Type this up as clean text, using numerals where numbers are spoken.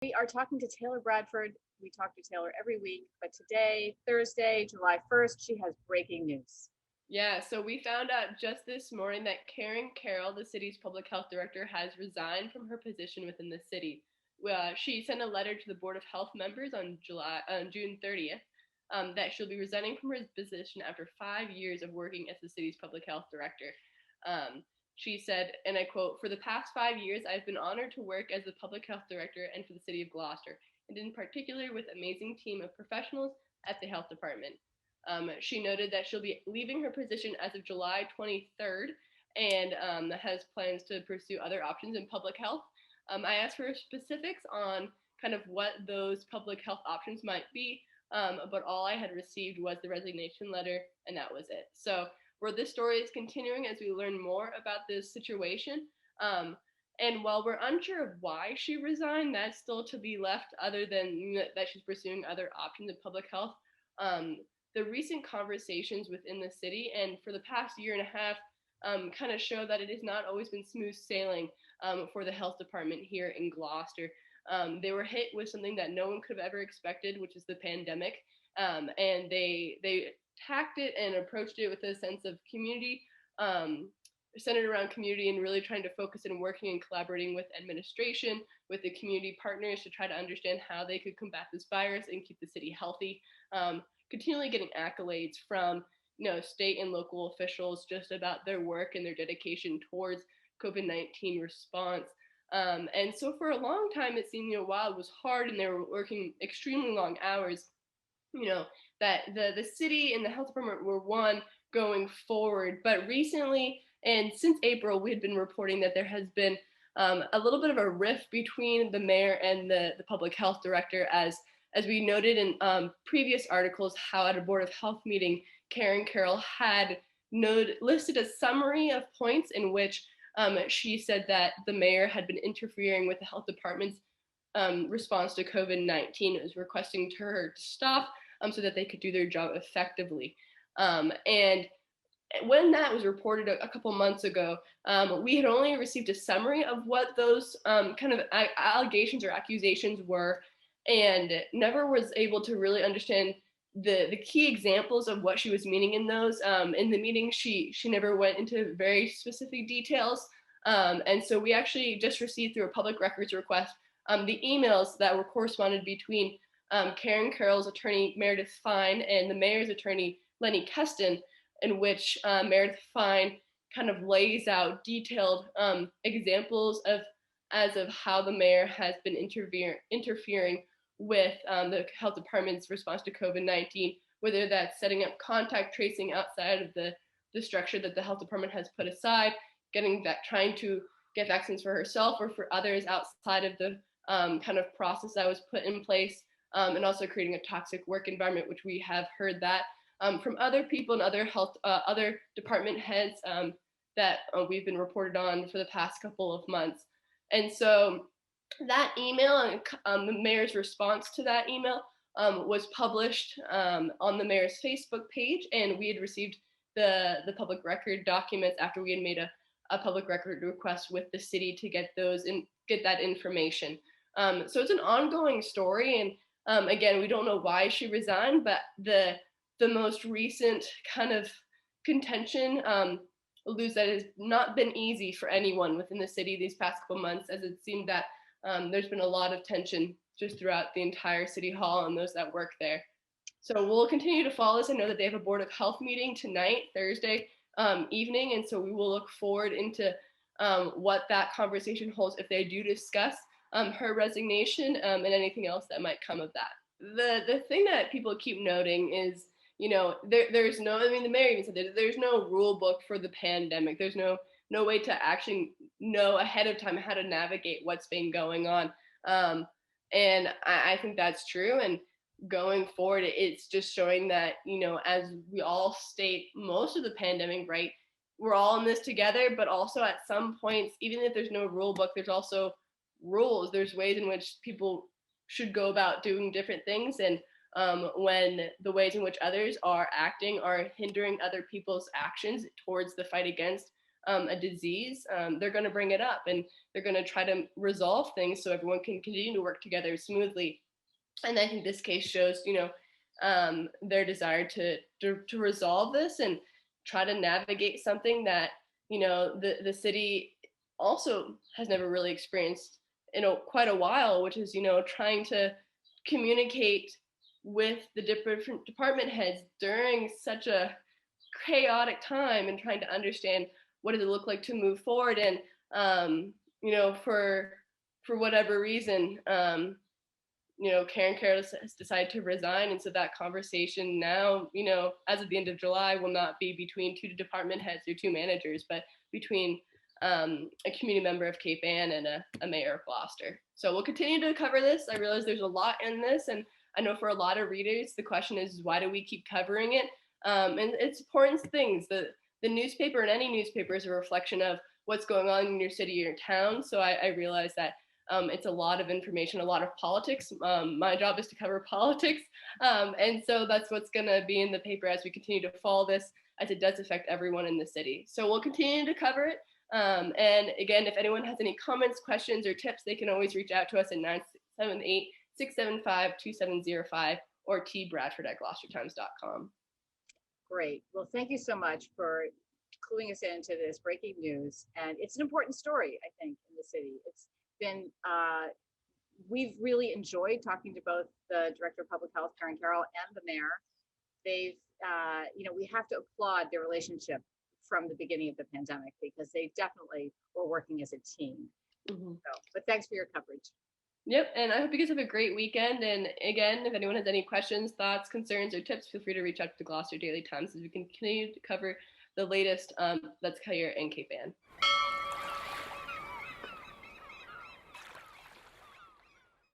We are talking to Taylor Bradford. We talk to Taylor every week, but today, Thursday, July 1st, she has breaking news. Yeah, so we found out just this morning that Karen Carroll, the city's public health director, has resigned from her position within the city. She sent a letter to the Board of Health members on June 30th that she'll be resigning from her position after 5 years of working as the city's public health director. She said, and I quote, "For the past 5 years, I've been honored to work as the public health director and for the city of Gloucester, and in particular with an amazing team of professionals at the health department." She noted that she'll be leaving her position as of July 23rd and has plans to pursue other options in public health. I asked for specifics on kind of what those public health options might be, but all I had received was the resignation letter, and that was it. So, where this story is continuing as we learn more about this situation. And while we're unsure of why she resigned, that's still to be left, other than that she's pursuing other options in public health. Um, the recent conversations within the city and for the past year and a half kind of show that it has not always been smooth sailing for the health department here in Gloucester. They were hit with something that no one could have ever expected, which is the pandemic, and they tacked it and approached it with a sense of community, centered around community, and really trying to focus and working and collaborating with administration, with the community partners to try to understand how they could combat this virus and keep the city healthy. Continually getting accolades from state and local officials just about their work and their dedication towards COVID-19 response. And so for a long time, it seemed while it was hard and they were working extremely long hours, that the city and the health department were one going forward. But recently, and since April, we had been reporting that there has been a little bit of a rift between the mayor and the public health director, as we noted in previous articles, how at a Board of Health meeting, Karen Carroll had listed a summary of points in which she said that the mayor had been interfering with the health department's response to COVID-19. It was requesting her to stop so that they could do their job effectively. And when that was reported a couple months ago, we had only received a summary of what those kind of allegations or accusations were, and never was able to really understand the key examples of what she was meaning in those. In the meeting, she never went into very specific details, and so we actually just received through a public records request the emails that were corresponded between Karen Carroll's attorney Meredith Fine and the mayor's attorney Lenny Keston, in which Meredith Fine kind of lays out detailed examples of how the mayor has been interfering with the health department's response to COVID-19, whether that's setting up contact tracing outside of the structure that the health department has put aside, trying to get vaccines for herself or for others outside of the kind of process that was put in place, and also creating a toxic work environment, which we have heard that from other people and other department heads that we've been reported on for the past couple of months. And so that email and the mayor's response to that email was published on the mayor's Facebook page, and we had received the public record documents after we had made a public record request with the city to get those and get that information. So it's an ongoing story, and again, we don't know why she resigned, but the most recent kind of contention alludes that it has not been easy for anyone within the city these past couple months, as it seemed that there's been a lot of tension just throughout the entire city hall and those that work there. So we'll continue to follow this. I know that they have a Board of Health meeting tonight, Thursday evening, and so we will look forward into what that conversation holds if they do discuss her resignation and anything else that might come of that. The thing that people keep noting is, there's no, I mean, the mayor even said there's no rule book for the pandemic. There's no way to actually know ahead of time how to navigate what's been going on. And I think that's true. And going forward, it's just showing that, as we all state most of the pandemic, right, we're all in this together, but also at some points, even if there's no rule book, there's also rules. There's ways in which people should go about doing different things. And when the ways in which others are acting are hindering other people's actions towards the fight against a disease, they're going to bring it up and they're going to try to resolve things so everyone can continue to work together smoothly. And I think this case shows, their desire to resolve this and try to navigate something that, the city also has never really experienced in quite a while, which is, trying to communicate with the different department heads during such a chaotic time and trying to understand what does it look like to move forward. And, for whatever reason, Karen Carroll has decided to resign. And so that conversation now, as of the end of July, will not be between two department heads or two managers, but between a community member of Cape Ann and a mayor of Gloucester. So we'll continue to cover this. I realize there's a lot in this, and I know for a lot of readers, the question is, why do we keep covering it? And it's important things. The newspaper, and any newspaper, is a reflection of what's going on in your city or your town. So I realize that it's a lot of information, a lot of politics. My job is to cover politics. And so that's what's going to be in the paper as we continue to follow this, as it does affect everyone in the city. So we'll continue to cover it. And again, if anyone has any comments, questions, or tips, they can always reach out to us at 978-675-2705 or tbradford@gloucestertimes.com. Great. Well, thank you so much for cluing us into this breaking news. And it's an important story, I think, in the city. It's been, we've really enjoyed talking to both the Director of Public Health, Karen Carroll, and the mayor. They've, we have to applaud their relationship from the beginning of the pandemic, because they definitely were working as a team. Mm-hmm. But thanks for your coverage. Yep, and I hope you guys have a great weekend. And again, if anyone has any questions, thoughts, concerns, or tips, feel free to reach out to the Gloucester Daily Times as we continue to cover the latest that's here in Cape Ann.